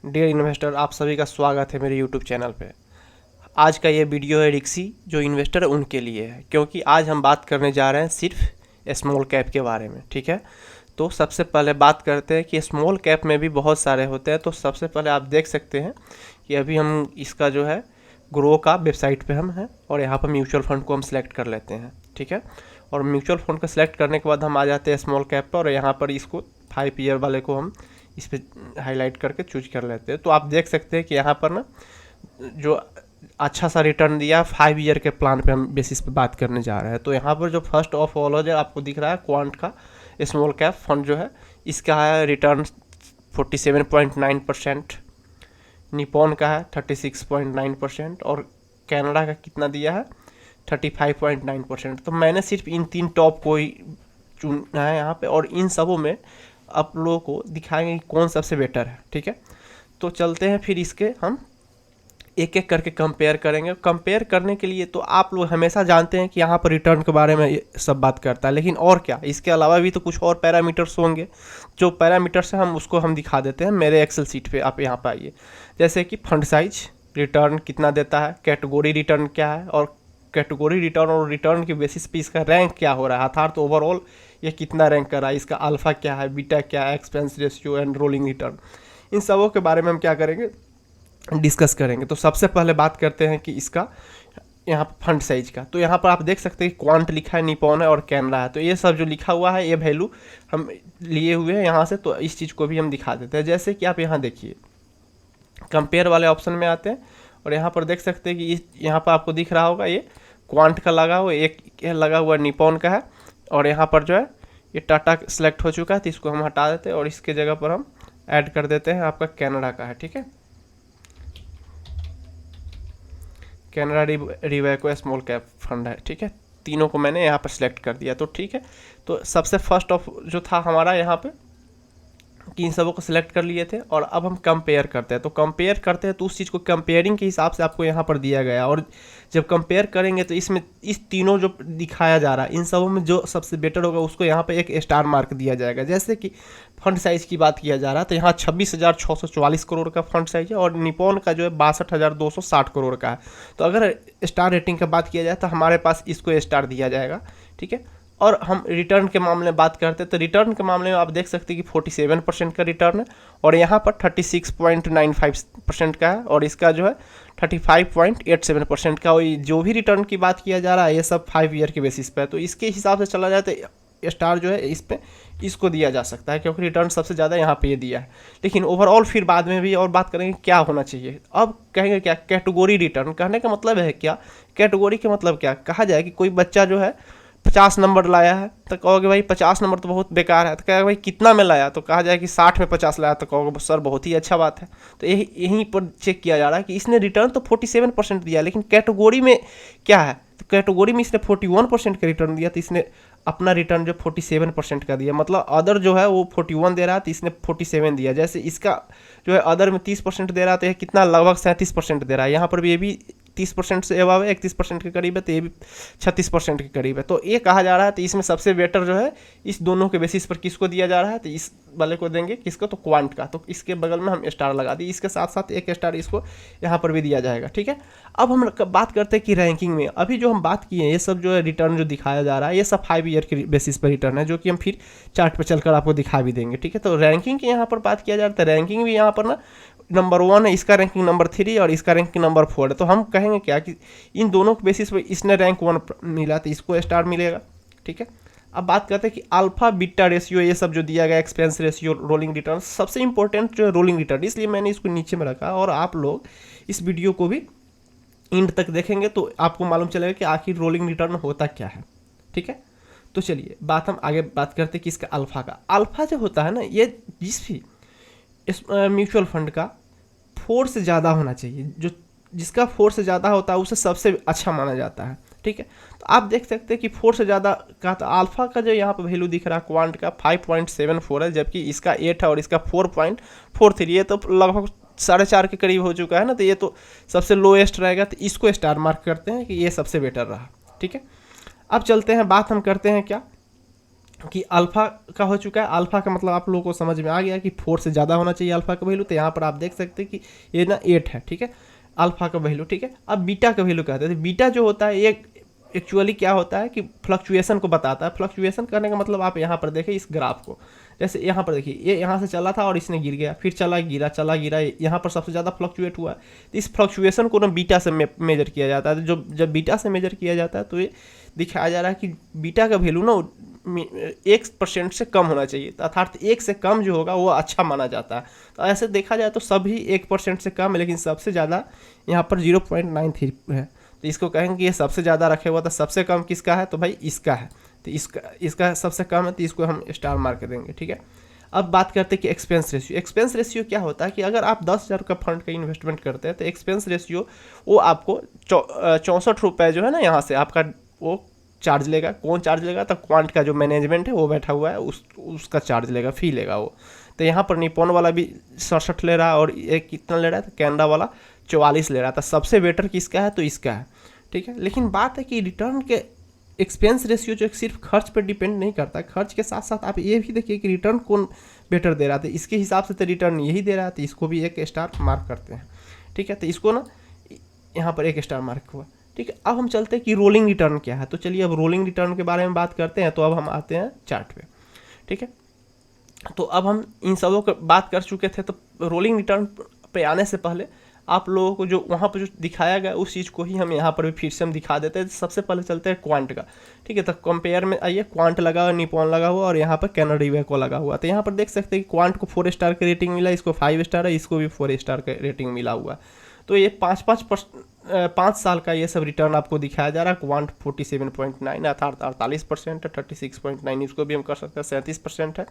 Dear investor, आप सभी का स्वागत है मेरे यूट्यूब चैनल पे। आज का ये वीडियो है रिक्सी जो इन्वेस्टर है उनके लिए है, क्योंकि आज हम बात करने जा रहे हैं सिर्फ स्मॉल कैप के बारे में। ठीक है, तो सबसे पहले बात करते हैं कि स्मॉल कैप में भी बहुत सारे होते हैं। तो सबसे पहले आप देख सकते हैं कि अभी हम इसका जो है ग्रो का वेबसाइट पे हम हैं और यहाँ पर म्यूचुअल फंड को हम सिलेक्ट कर लेते हैं। ठीक है, और म्यूचुअल फंड को सिलेक्ट करने के बाद हम आ जाते हैं स्मॉल कैप पर और यहाँ पर इसको 5 ईयर वाले को हम इस पर हाईलाइट करके चूज कर लेते हैं। तो आप देख सकते हैं कि यहाँ पर ना जो अच्छा सा रिटर्न दिया 5 ईयर के प्लान पे हम बेसिस पे बात करने जा रहे हैं। तो यहाँ पर जो फर्स्ट ऑफ ऑल जो आपको दिख रहा है क्वांट का स्मॉल कैप फंड जो है, इसका है रिटर्न 47.9%, निपॉन का है 36.9% और कनाडा का कितना दिया है 35.9%। तो मैंने सिर्फ इन 3 टॉप को ही चुना है यहाँ पे और इन सबों में आप लोगों को दिखाएंगे कि कौन सबसे बेटर है। ठीक है, तो चलते हैं फिर इसके हम एक एक करके कंपेयर करेंगे। कंपेयर करने के लिए तो आप लोग हमेशा जानते हैं कि यहाँ पर रिटर्न के बारे में सब बात करता है, लेकिन और क्या, इसके अलावा भी तो कुछ और पैरामीटर्स होंगे। जो पैरामीटर्स हैं हम दिखा देते हैं मेरे एक्सेल सीट पे। आप यहाँ पर आइए, जैसे कि फंड साइज, रिटर्न कितना देता है, कैटेगरी रिटर्न क्या है, और कैटेगरी रिटर्न और रिटर्न के बेसिस पे इसका रैंक क्या हो रहा है, अर्थात ओवरऑल ये कितना रैंक कर रहा है, इसका अल्फा क्या है, बीटा क्या है, expense ratio and rolling return, इन सबों के बारे में हम क्या करेंगे, डिस्कस करेंगे। तो सबसे पहले बात करते हैं कि इसका यहाँ पर फंड साइज का। तो यहाँ पर आप देख सकते हैं कि क्वांट लिखा है, निपॉन है और कैनरा है। तो ये सब जो लिखा हुआ है ये वैल्यू हम लिए हुए हैं यहाँ से, तो इस चीज़ को भी हम दिखा देते हैं। जैसे कि आप यहाँ देखिए कंपेयर वाले ऑप्शन में आते हैं और यहाँ पर देख सकते हैं कि यहाँ पर आपको दिख रहा होगा ये क्वांट का लगा हुआ, एक लगा हुआ निपॉन का है और यहाँ पर जो है ये टाटा सेलेक्ट हो चुका है, तो इसको हम हटा देते हैं और इसके जगह पर हम ऐड कर देते हैं आपका कनाडा का है। ठीक है, कनाडा रिवैको स्मॉल कैप फंड है। ठीक है, तीनों को मैंने यहाँ पर सिलेक्ट कर दिया। तो ठीक है, तो सबसे फर्स्ट ऑफ जो था हमारा यहाँ पे कि इन सबों को सिलेक्ट कर लिए थे और अब हम कंपेयर करते हैं। तो कंपेयर करते हैं तो उस चीज़ को कंपेयरिंग के हिसाब से आपको यहाँ पर दिया गया, और जब कंपेयर करेंगे तो इसमें इस तीनों जो दिखाया जा रहा है इन सबों में जो सबसे बेटर होगा उसको यहाँ पे एक स्टार मार्क दिया जाएगा। जैसे कि फंड साइज की बात किया जा रहा है तो यहाँ 26,644 करोड़ का फंड साइज है और निपॉन का जो है 62,260 करोड़ का है। तो अगर स्टार रेटिंग का बात किया जाए तो हमारे पास इसको स्टार दिया जाएगा। ठीक है, और हम रिटर्न के मामले में बात करते हैं तो रिटर्न के मामले में आप देख सकते हैं कि 47% का रिटर्न है और यहाँ पर 36.95% का है और इसका जो है 35.87% का। और जो भी रिटर्न की बात किया जा रहा है ये सब 5 ईयर के बेसिस पे है। तो इसके हिसाब से चला जाए तो स्टार जो है इस पे इसको दिया जा सकता है, क्योंकि रिटर्न सबसे ज़्यादा यहाँ पे ये दिया है। लेकिन ओवरऑल फिर बाद में भी और बात करेंगे क्या होना चाहिए। अब कहेंगे क्या, कैटेगरी रिटर्न कहने का मतलब है क्या, कैटेगरी के मतलब क्या, कहा जाए कि कोई बच्चा जो है 50 नंबर लाया है तो कहोगे भाई 50 नंबर तो बहुत बेकार है। तो कहेगा भाई कितना में लाया, तो कहा जाए कि 60 में 50 लाया, तो कहोगे सर बहुत ही अच्छा बात है। तो यहीं पर चेक किया जा रहा है कि इसने रिटर्न तो 47% दिया, लेकिन कैटेगरी में क्या है, तो कैटेगरी में इसने 41% का रिटर्न दिया, तो इसने अपना रिटर्न जो 47% का दिया। मतलब अदर जो है वो 41 दे रहा है तो इसने 47 दिया। जैसे इसका जो है अदर में 30% दे रहा है तो यह कितना लगभग 37% दे रहा है। यहाँ पर भी ये भी 30% से अबव है, 31% के करीब है, तो ये भी 36% के करीब है। तो ये कहा जा रहा है तो इसमें सबसे बेटर जो है इस दोनों के बेसिस पर किसको दिया जा रहा है, तो इस वाले को देंगे, किसको, तो क्वांट का। तो इसके बगल में हम स्टार लगा दी, इसके साथ साथ एक स्टार इसको यहाँ पर भी दिया जाएगा। ठीक है, अब हम बात करते हैं कि रैंकिंग में अभी जो हम बात किए हैं ये सब जो है रिटर्न जो दिखाया जा रहा है ये सब 5 ईयर के बेसिस पर रिटर्न है, जो कि हम फिर चार्ट पर चलकर आपको दिखा भी देंगे। ठीक है, तो रैंकिंग की यहाँ पर बात किया जा रहा है, रैंकिंग भी यहाँ पर ना नंबर 1 है, इसका रैंकिंग नंबर 3 और इसका रैंकिंग नंबर 4 है। तो हम कहेंगे क्या कि इन दोनों के बेसिस पर इसने रैंक 1 मिला तो इसको स्टार मिलेगा। ठीक है, अब बात करते हैं कि अल्फा बीटा रेशियो ये सब जो दिया गया, एक्सपेंस रेशियो, रोलिंग रिटर्न, सबसे इंपॉर्टेंट जो है रोलिंग रिटर्न, इसलिए मैंने इसको नीचे में रखा और आप लोग इस वीडियो को भी एंड तक देखेंगे तो आपको मालूम चलेगा कि आखिर रोलिंग रिटर्न होता क्या है। ठीक है, तो चलिए हम आगे बात करते हैं कि इसका अल्फा का। अल्फा जो होता है ना ये जिस भी इस म्यूचुअल फंड का 4 से ज़्यादा होना चाहिए, जो जिसका 4 से ज़्यादा होता है उसे सबसे अच्छा माना जाता है। ठीक है, तो आप देख सकते हैं कि 4 से ज़्यादा का, तो अल्फा का जो यहाँ पर वैल्यू दिख रहा है क्वांट का 5.74 है, जबकि इसका 8 है और इसका 4.43 है, तो लगभग 4.5 के करीब हो चुका है ना। तो ये तो सबसे लोएस्ट रहेगा, तो इसको स्टार मार्क करते हैं कि ये सबसे बेटर रहा। ठीक है, अब चलते हैं, बात हम करते हैं क्या कि अल्फ़ा का हो चुका है। अल्फ़ा का मतलब आप लोगों को समझ में आ गया कि 4 से ज़्यादा होना चाहिए अल्फ़ा का वैल्यू। तो यहाँ पर आप देख सकते हैं कि ये ना 8 है, ठीक है, अल्फ़ा का वैल्यू, ठीक है। अब बीटा का वैल्यू कहते हैं। बीटा जो होता है ये एक्चुअली क्या होता है कि फ्लक्चुएसन को बताता है। फ्लक्चुएसन करने का मतलब आप यहाँ पर देखें इस ग्राफ को, जैसे यहाँ पर देखिए ये यहाँ से चला था और इसने गिर गया, फिर चला गिरा, यहाँ पर सबसे ज़्यादा फ्लक्चुएट हुआ है। तो इस फ्लक्चुएसन को ना बीटा से मेजर किया जाता है। जो जब बीटा से मेजर किया जाता है तो ये दिखाया जा रहा है कि बीटा का वैल्यू ना 1% से कम होना चाहिए, अर्थात 1 से कम जो होगा वो अच्छा माना जाता है। तो ऐसे देखा जाए तो सभी 1% से कम है, लेकिन सबसे ज़्यादा यहाँ पर 0.93 है। तो इसको कहेंगे कि ये सबसे ज़्यादा रखे हुआ था। सबसे कम किसका है? तो भाई इसका है। तो इसका सबसे कम है, तो इसको हम स्टार मार्क देंगे, ठीक है। अब बात करते हैं कि एक्सपेंस रेशियो। एक्सपेंस रेशियो क्या होता है कि अगर आप 10,000 का फंड का इन्वेस्टमेंट करते हैं तो एक्सपेंस रेशियो वो आपको 64 रुपये जो है ना यहाँ से आपका वो चार्ज लेगा। कौन चार्ज लेगा? तो क्वांट का जो मैनेजमेंट है वो बैठा हुआ है, उसका चार्ज लेगा, फी लेगा वो। तो यहाँ पर निपॉन वाला भी 67 ले रहा है और एक कितना ले रहा है? तो कैनेडा वाला 44 ले रहा था। सबसे बेटर किसका है? तो इसका है, ठीक है। लेकिन बात है कि रिटर्न के एक्सपेंस रेशियो जो सिर्फ खर्च पर डिपेंड नहीं करता, खर्च के साथ साथ आप ये भी देखिए कि रिटर्न कौन बेटर दे रहा था। इसके हिसाब से तो रिटर्न यही दे रहा था, इसको भी एक स्टार मार्क करते हैं, ठीक है। तो इसको ना यहाँ पर एक स्टार मार्क हुआ, ठीक है। अब हम चलते हैं कि रोलिंग रिटर्न क्या है। तो चलिए अब रोलिंग रिटर्न के बारे में बात करते हैं। तो अब हम आते हैं चार्ट पे, ठीक है। तो अब हम इन सबों की बात कर चुके थे। तो रोलिंग रिटर्न पे आने से पहले आप लोगों को जो वहाँ पर जो दिखाया गया उस चीज़ को ही हम यहाँ पर भी फिर से हम दिखा देते हैं। सबसे पहले चलते हैं क्वांट का, ठीक है। तो कंपेयर में आइए, क्वांट लगा हुआ, निपॉन लगा हुआ और यहाँ पर कैनेडा इवेको लगा हुआ। तो यहाँ पर देख सकते हैं कि क्वांट को 4 स्टार की रेटिंग मिला, इसको 5 स्टार है, इसको भी 4 स्टार का रेटिंग मिला हुआ। तो ये 5 साल का ये सब रिटर्न आपको दिखाया जा रहा है। क्वांट 47.9 अर्थात 48% है, 36.9 इसको भी हम कर सकते हैं 37% है,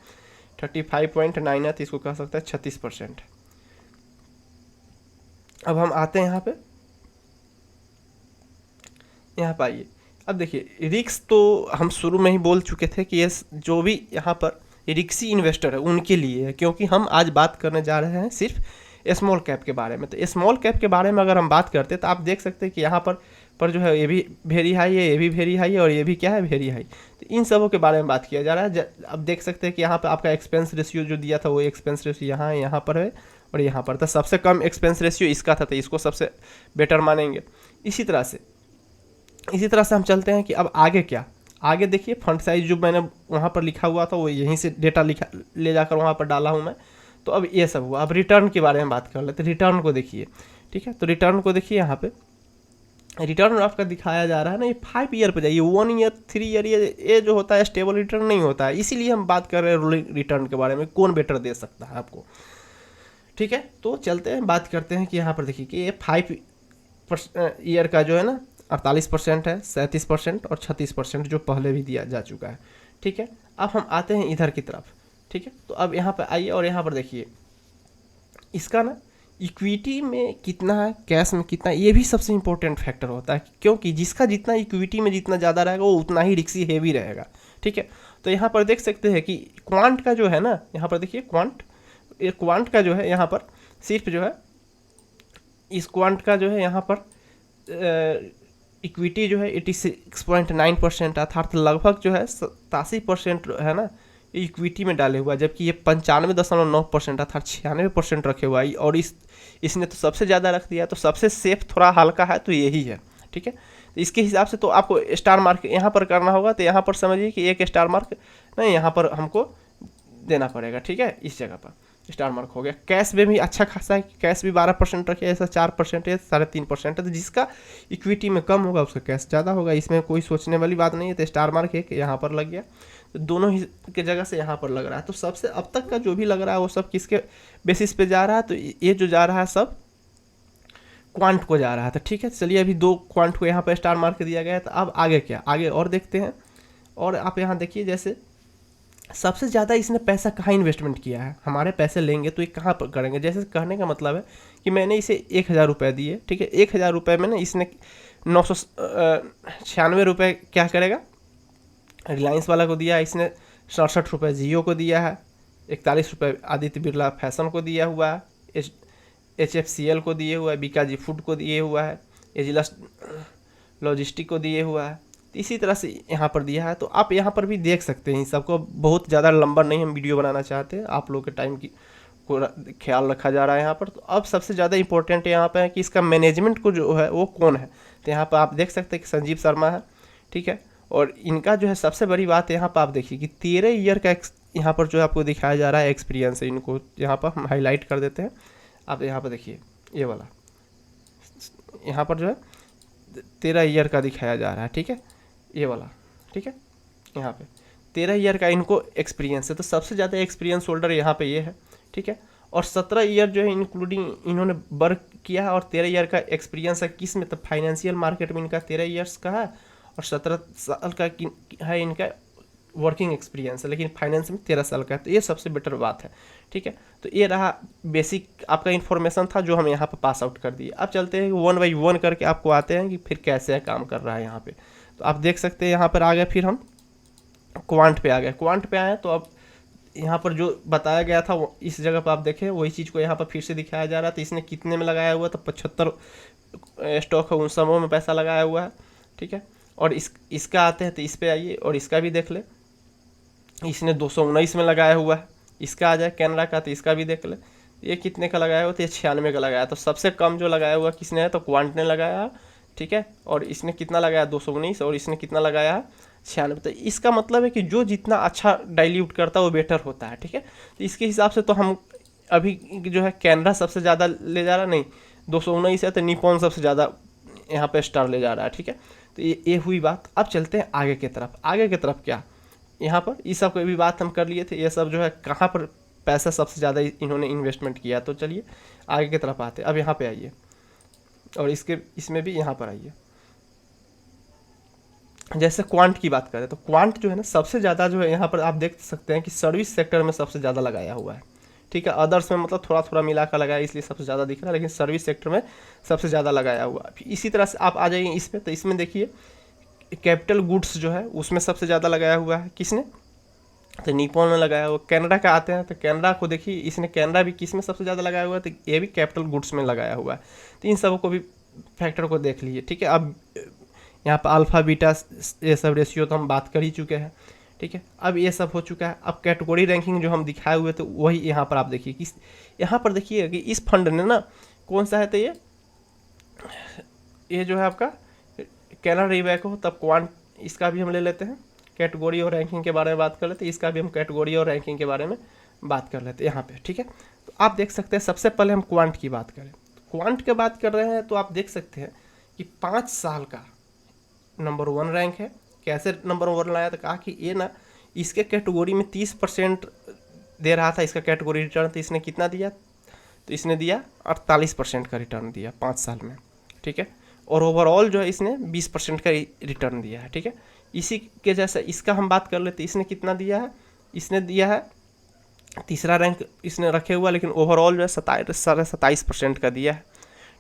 35.9 है तो इसको कह सकते हैं 36%। अब हम आते हैं यहाँ पे आइए। अब देखिए रिस्क तो हम शुरू में ही बोल चुके थे कि ये जो भी यहाँ पर रिक्सी इन्वेस्टर है उनके लिए है, क्योंकि हम आज बात करने जा रहे हैं सिर्फ स्मॉल कैप के बारे में। तो स्मॉल कैप के बारे में अगर हम बात करते हैं तो आप देख सकते हैं कि यहाँ पर जो है ये भी वेरी हाई है, ये भी वेरी हाई है और ये भी क्या है? Very high. तो इन सबों के बारे में बात किया जा रहा है। अब देख सकते हैं कि यहाँ पर आपका एक्सपेंस रेशियो जो दिया था वो एक्सपेंस रेशियो यहाँ पर है और यहाँ पर था। सबसे कम एक्सपेंस रेशियो इसका था, तो इसको सबसे बेटर मानेंगे। इसी तरह से हम चलते हैं कि अब आगे क्या। आगे देखिए फंड साइज जो मैंने वहाँ पर लिखा हुआ था वो यहीं से डेटा ले जाकर वहाँ पर डाला हूँ मैं। तो अब ये सब हुआ। अब रिटर्न के बारे में बात कर लेते हैं। रिटर्न को देखिए, ठीक है। तो रिटर्न को देखिए, यहाँ पे रिटर्न आपका दिखाया जा रहा है ना, ये 5 ईयर पे जाइए, 1 ईयर 3 ईयर ये जो होता है स्टेबल रिटर्न नहीं होता है। इसीलिए हम बात कर रहे हैं रोलिंग रिटर्न के बारे में, कौन बेटर दे सकता है आपको, ठीक है। तो चलते हैं बात करते हैं कि यहाँ पर देखिए कि ये 5 ईयर का जो है ना 48% है, 37% और 36% जो पहले भी दिया जा चुका है, ठीक है। अब हम आते हैं इधर की तरफ, ठीक है। तो अब यहाँ पर आइए और यहाँ पर देखिए इसका ना इक्विटी में कितना है, कैश में कितना है, ये भी सबसे इंपॉर्टेंट फैक्टर होता है, क्योंकि जिसका जितना इक्विटी में जितना ज़्यादा रहेगा वो उतना ही रिक्सी हेवी रहेगा, ठीक है। तो यहाँ पर देख सकते हैं कि क्वांट का जो है ना, यहाँ पर देखिए क्वांट का जो है यहाँ पर सिर्फ जो है इस क्वांट का जो है यहाँ पर इक्विटी जो है 86.9% अर्थात लगभग जो है 87% है ना इक्विटी में डाले हुआ है, जबकि ये 95.9% अर्थात 96% रखे हुआ है। और इसने तो सबसे ज़्यादा रख दिया, तो सबसे सेफ थोड़ा हल्का है तो यही है, ठीक है। तो इसके हिसाब से तो आपको स्टार मार्क यहाँ पर करना होगा। तो यहाँ पर समझिए कि एक स्टार मार्क नहीं यहाँ पर हमको देना पड़ेगा, ठीक है। इस जगह पर स्टार मार्क हो गया। कैश में भी अच्छा खासा है, कैश भी 12% रखे, ऐसा 4% है, 3.5% है। तो जिसका इक्विटी में कम होगा उसका कैश ज़्यादा होगा, इसमें कोई सोचने वाली बात नहीं है। तो स्टार मार्क एक यहाँ पर लग गया, तो दोनों ही के जगह से यहाँ पर लग रहा है। तो सबसे अब तक का जो भी लग रहा है वो सब किसके बेसिस पे जा रहा है? तो ये जो जा रहा है सब क्वांट को जा रहा था, ठीक है। चलिए अभी 2 क्वांट को यहाँ पर स्टार मार्क दिया गया है। तो अब आगे क्या, आगे और देखते हैं। और आप यहाँ देखिए जैसे सबसे ज़्यादा इसने पैसा कहाँ इन्वेस्टमेंट किया है, हमारे पैसे लेंगे तो ये कहाँ पर करेंगे। जैसे कहने का मतलब है कि मैंने इसे 1000 रुपये दिए, ठीक है। 1000 रुपये में ना इसने 996 रुपये क्या करेगा, रिलायंस वाला को दिया, इसने 67 रुपये जियो को दिया है, 41 रुपये आदित्य बिरला फैशन को दिया हुआ है, HFCL को दिए हुआ है, बीकाजी फूड को दिए हुआ है, एजिलस लॉजिस्टिक को दिए हुआ है। तो इसी तरह से यहाँ पर दिया है। तो आप यहाँ पर भी देख सकते हैं इन सबको, बहुत ज़्यादा लंबा नहीं हम वीडियो बनाना चाहते हैं, आप लोग के टाइम की को ख्याल रखा जा रहा है यहाँ पर। तो अब सबसे ज़्यादा इंपॉर्टेंट यहाँ पर है कि इसका मैनेजमेंट को जो है वो कौन है। तो यहाँ पर आप देख सकते हैं कि संजीव शर्मा है, ठीक है। और इनका जो है सबसे बड़ी बात यहाँ पर आप देखिए कि 13 ईयर का यहाँ पर जो आपको दिखाया जा रहा है एक्सपीरियंस है, इनको यहाँ पर हम हाईलाइट कर देते हैं। आप यहाँ पर देखिए ये वाला यहाँ पर जो है 13 ईयर का दिखाया जा रहा है, ठीक है, ये वाला, ठीक है। यहाँ पे 13 ईयर का इनको एक्सपीरियंस है, तो सबसे ज़्यादा एक्सपीरियंस होल्डर यहाँ पे ये है, ठीक है। और 17 ईयर जो है इंक्लूडिंग इन्होंने वर्क किया है, और 13 ईयर का एक्सपीरियंस है किस में, तो फाइनेंशियल मार्केट में इनका 13 ईयर्स का है, और 17 साल का है इनका वर्किंग एक्सपीरियंस है, लेकिन फाइनेंस में 13 साल का है। तो ये सबसे बेटर बात है, ठीक है। तो ये रहा बेसिक आपका इन्फॉर्मेशन था जो हम यहाँ पर पास आउट कर दिए। अब चलते हैं 1 बाई 1 करके आपको आते हैं कि फिर कैसे काम कर रहा है यहाँ पे। तो आप देख सकते हैं यहाँ पर आ गए, फिर हम क्वांट पे आ गए। क्वांट पे आए तो अब यहाँ पर जो बताया गया था वो इस जगह पर आप देखें वही चीज़ को यहाँ पर फिर से दिखाया जा रहा है। तो इसने कितने में लगाया हुआ, तो 75 स्टॉक है, उन सबों में पैसा लगाया हुआ है, ठीक है। और इसका आते हैं तो इस पर आइए और इसका भी देख ले, इसने 219 में लगाया हुआ है। इसका आ जाए कैनरा का, तो इसका भी देख ले, ये कितने का लगाया हुआ, तो ये 96 का लगाया। तो सबसे कम जो लगाया हुआ किसने है, तो क्वांट ने लगाया, ठीक है। और इसने कितना लगाया 219, और इसने कितना लगाया है 96। तो इसका मतलब है कि जो जितना अच्छा डाइल्यूट करता है वो बेटर होता है, ठीक है। तो इसके हिसाब से तो हम अभी जो है कैनरा सबसे ज़्यादा ले जा रहा, नहीं 219 है, तो निपॉन सबसे ज़्यादा यहाँ पे स्टार ले जा रहा है, ठीक है। तो ये हुई बात। अब चलते हैं आगे की तरफ। आगे की तरफ क्या, यहाँ पर इस सब की भी बात हम कर लिए थे, ये सब जो है कहाँ पर पैसा सबसे ज़्यादा इन्होंने इन्वेस्टमेंट किया। तो चलिए आगे की तरफ आते हैं। अब यहाँ पे आइए और इसमें भी यहाँ पर आइए। जैसे क्वांट की बात करें तो क्वांट जो है ना सबसे ज़्यादा जो है यहाँ पर आप देख सकते हैं कि सर्विस सेक्टर में सबसे ज़्यादा लगाया हुआ है, ठीक है। अदर्स में मतलब थोड़ा थोड़ा मिला कर लगाया इसलिए सबसे ज़्यादा दिख रहा है, लेकिन सर्विस सेक्टर में सबसे ज़्यादा लगाया हुआ है। इसी तरह से आप आ जाइए इसमें, तो इसमें देखिए कैपिटल गुड्स जो है उसमें सबसे ज़्यादा लगाया हुआ है किसने, तो निपॉन ने लगाया हुआ। कैनेडा का आते हैं तो कैनेडा को देखिए, इसने कैनेडा भी किस में सबसे ज़्यादा लगाया हुआ है, तो ये भी कैपिटल गुड्स में लगाया हुआ है। तो इन सबको भी फैक्टर को देख लीजिए, ठीक है। अब यहाँ पर अल्फ़ा बीटा ये सब रेशियो तो हम बात कर ही चुके हैं, ठीक है। अब ये सब हो चुका है। अब कैटेगरी रैंकिंग जो हम दिखाए हुए तो वही यहाँ पर आप देखिए कि यहाँ पर देखिए कि इस फंड ने ना कौन सा है, तो ये जो है आपका कैनरा रिबैको, तब क्वांट इसका भी हम ले लेते हैं, कैटेगरी और रैंकिंग के बारे में बात कर लेते हैं, इसका भी हम कैटेगरी और रैंकिंग के बारे में बात कर लेते हैं यहाँ पे, ठीक है। तो आप देख सकते हैं सबसे पहले हम क्वांट की बात करें, क्वांट की बात कर रहे हैं तो आप देख सकते हैं कि 5 साल का नंबर 1 रैंक है। कैसे नंबर 1 लाया, तो कहा कि ये ना इसके कैटेगरी में 30% दे रहा था इसका कैटेगरी रिटर्न, तो इसने कितना दिया, तो इसने दिया 48% का रिटर्न दिया 5 साल में, ठीक है। और ओवरऑल जो है इसने 20% का रिटर्न दिया है, ठीक है। इसी के जैसा इसका हम बात कर लेते, इसने कितना दिया है, इसने दिया है तीसरा रैंक इसने रखे हुआ, लेकिन ओवरऑल जो है 27% का दिया है,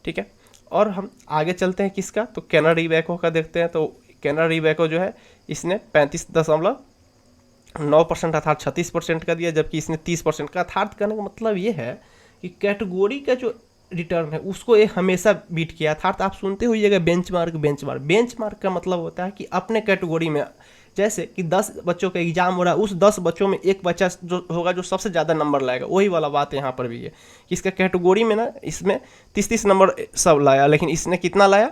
ठीक है। और हम आगे चलते हैं किसका, तो कैनरा रिबैको का देखते हैं। तो कैनरा रिबैको जो है इसने 35.9% अर्थात 36% का दिया, जबकि इसने 30% का। अर्थात कहने का मतलब ये है कि कैटेगरी का जो रिटर्न है उसको ये हमेशा बीट किया। अर्थात आप सुनते होइएगा बेंचमार्क का मतलब होता है कि अपने कैटेगरी में, जैसे कि 10 बच्चों का एग्जाम हो रहा है, उस 10 बच्चों में एक बच्चा जो होगा जो सबसे ज़्यादा नंबर लाएगा, वही वाला बात यहाँ पर भी है कि इसका कैटेगरी में ना इसमें 30 नंबर सब लाया, लेकिन इसने कितना लाया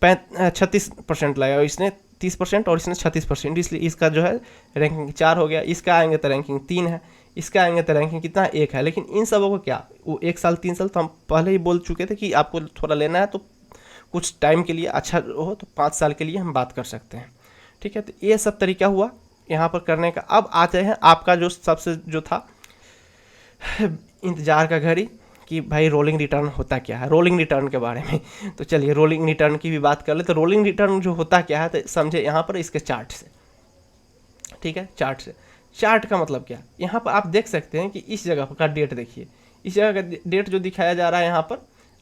36% लाया, और इसने 30% और इसने 36%, इसलिए इसका जो है रैंकिंग 4 हो गया। इसका आएंगे तो रैंकिंग 3 है, इसका आएंगे तो रैंकिंग कितना 1 है। लेकिन इन सबों को क्या, वो 1 साल 3 साल तो हम पहले ही बोल चुके थे कि आपको थोड़ा लेना है तो कुछ टाइम के लिए अच्छा हो तो 5 साल के लिए हम बात कर सकते हैं, ठीक है। तो ये सब तरीका हुआ यहाँ पर करने का। अब आते हैं आपका जो सबसे जो था इंतज़ार का घड़ी कि भाई रोलिंग रिटर्न होता क्या है, रोलिंग रिटर्न के बारे में। तो चलिए रोलिंग रिटर्न की भी बात कर ले। तो रोलिंग रिटर्न जो होता क्या है, तो समझे यहाँ पर इसके चार्ट से, ठीक है। चार्ट का मतलब क्या, यहाँ पर आप देख सकते हैं कि इस जगह का डेट देखिए, इस जगह का डेट जो दिखाया जा रहा है यहाँ पर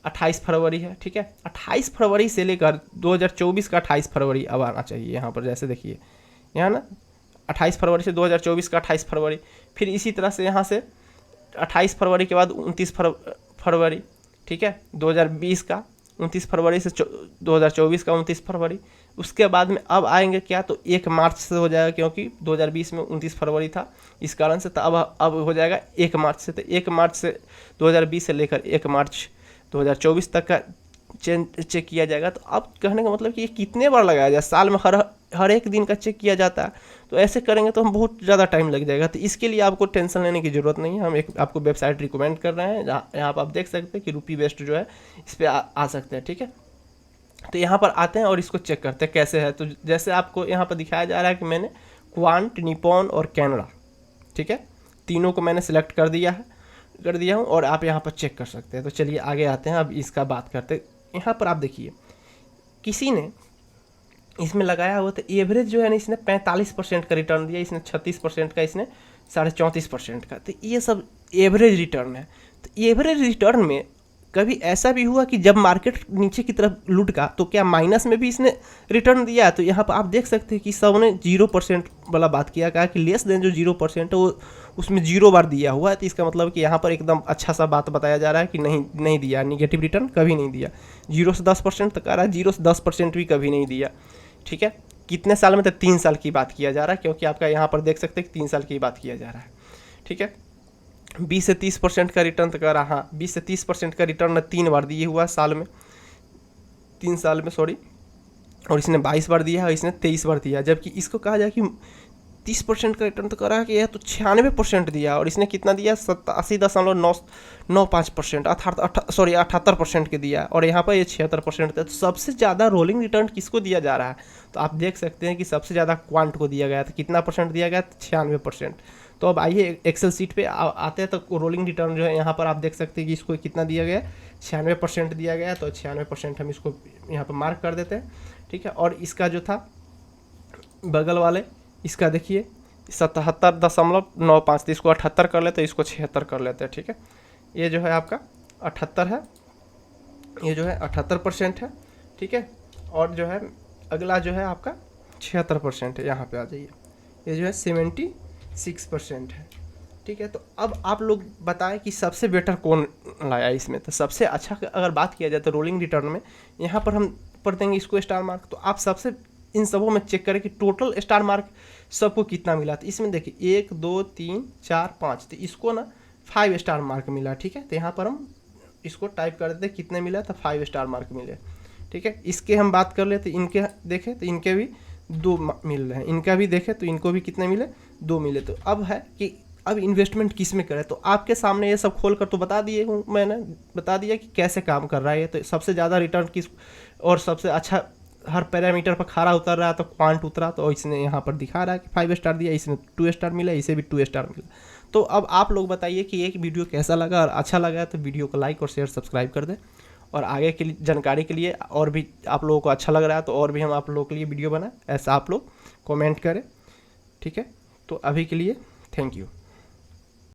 28 फरवरी है, ठीक है। 28 फरवरी से लेकर 2024 का 28 फरवरी अब आना चाहिए यहाँ पर। जैसे देखिए यहाँ ना 28 फरवरी से 2024 का 28 फरवरी, फिर इसी तरह से यहाँ से 28 फरवरी के बाद 29 फरवरी, ठीक है। 2020 का 29 फरवरी से 2024 का 29 फरवरी, उसके बाद में अब आएंगे क्या, तो 1 मार्च से हो जाएगा, क्योंकि 2020 में 29 फरवरी था, इस कारण से। तो अब हो जाएगा 1 मार्च से। तो 1 मार्च से 2020 से लेकर 1 मार्च 2024 तक का चेक किया जाएगा। तो अब कहने का मतलब कि ये कितने बार लगाया जाए, साल में हर एक दिन का चेक किया जाता है। तो ऐसे करेंगे तो हम बहुत ज़्यादा टाइम लग जाएगा। तो इसके लिए आपको टेंशन लेने की ज़रूरत नहीं है। हम एक आपको वेबसाइट रिकमेंड कर रहे हैं, यहाँ पर आप देख सकते हैं कि रूपी वेस्ट जो है इस पर आ सकते हैं, ठीक है। तो यहाँ पर आते हैं और इसको चेक करते हैं कैसे है। तो जैसे आपको यहाँ पर दिखाया जा रहा है कि मैंने क्वांट, निपॉन और कैनरा, ठीक है, तीनों को मैंने सिलेक्ट कर दिया हूँ और आप यहाँ पर चेक कर सकते हैं। तो चलिए आगे आते हैं, अब इसका बात करते हैं। यहाँ पर आप देखिए किसी ने इसमें लगाया हुआ, तो एवरेज जो है ना, इसने 45% का रिटर्न दिया, इसने 36% का, इसने 34.5% का। तो ये सब एवरेज रिटर्न है। तो एवरेज रिटर्न में कभी ऐसा भी हुआ कि जब मार्केट नीचे की तरफ लुढ़का तो क्या माइनस में भी इसने रिटर्न दिया? तो यहाँ पर आप देख सकते हैं कि सबने 0% वाला बात किया, कहा कि लेस देन जो 0% है वो उसमें 0 बार दिया हुआ है। तो इसका मतलब कि यहाँ पर एकदम अच्छा सा बात बताया जा रहा है कि नहीं दिया, निगेटिव रिटर्न कभी नहीं दिया। 0 से 10% तक आ रहा है, 0 से 10% भी कभी नहीं दिया, ठीक है। कितने साल में? तो 3 साल की बात किया जा रहा है, क्योंकि आपका यहाँ पर देख सकते हैं कि 3 साल की बात किया जा रहा है, ठीक है। 20 से 30% का रिटर्न तक आ रहा, हाँ 20 से 30% का रिटर्न 3 बार दिए हुआ साल में, 3 साल में सॉरी, और इसने 22 बार दिया है, इसने 23 बार दिया। जबकि इसको कहा जाए कि 30% का रिटर्न तो कर रहा है कि यह तो 96% दिया, और इसने कितना दिया? 87.995%, 78% के दिया, और यहाँ पर ये 76% था। तो सबसे ज़्यादा रोलिंग रिटर्न किसको दिया जा रहा है? तो आप देख सकते हैं कि सबसे ज़्यादा क्वांट को दिया गया था। कितना परसेंट दिया गया? 96%। तो अब आइए एक्सेल सीट पे आते हैं, तो रोलिंग रिटर्न जो है यहाँ पर आप देख सकते हैं कि इसको कितना दिया गया? 96% दिया गया। तो 96% हम इसको यहाँ पर मार्क कर देते हैं, ठीक है। और इसका जो था बगल वाले, इसका देखिए 77.95, तो इसको 78 कर लेते हैं, इसको 76 कर लेते हैं, ठीक है। ये जो है आपका 78 है, ये जो है 78% है, ठीक है। और जो है अगला जो है आपका 76% है, यहाँ पे आ जाइए, ये जो है 76% है, ठीक है। तो अब आप लोग बताएं कि सबसे बेटर कौन लाया इसमें। तो सबसे अच्छा अगर बात किया जाए तो रोलिंग रिटर्न में यहाँ पर हम पर देंगे इसको स्टार मार्क। तो आप सबसे इन सबों में चेक करें कि टोटल स्टार मार्क सबको कितना मिला। तो इसमें देखिए 1 2 3 4 5, तो इसको ना 5 स्टार मार्क मिला, ठीक है। तो यहाँ पर हम इसको टाइप कर देते कितने मिला, तो 5 स्टार मार्क मिले, ठीक है। इसके हम बात कर लेते, इनके देखें तो इनके भी 2 मिल रहे हैं, इनका भी देखें तो इनको भी कितने मिले? 2 मिले। तो अब है कि अब इन्वेस्टमेंट किस में करें। तो आपके सामने ये सब खोल कर तो बता दिए हूँ, मैंने बता दिया कि कैसे काम कर रहा है ये। तो सबसे ज़्यादा रिटर्न किस और सबसे अच्छा हर पैरामीटर पर खारा उतर रहा है, तो क्वांट उतरा, तो इसने यहाँ पर दिखा रहा है कि 5 स्टार दिया, इसने 2 स्टार मिला, इसे भी 2 स्टार मिला। तो अब आप लोग बताइए कि एक वीडियो कैसा लगा, और अच्छा लगा तो वीडियो को लाइक और शेयर सब्सक्राइब कर दें। और आगे के लिए जानकारी के लिए और भी आप लोगों को अच्छा लग रहा है तो और भी हम आप लोगों के लिए वीडियो बनाएं, ऐसा आप लोग कमेंट करें, ठीक है। तो अभी के लिए थैंक यू।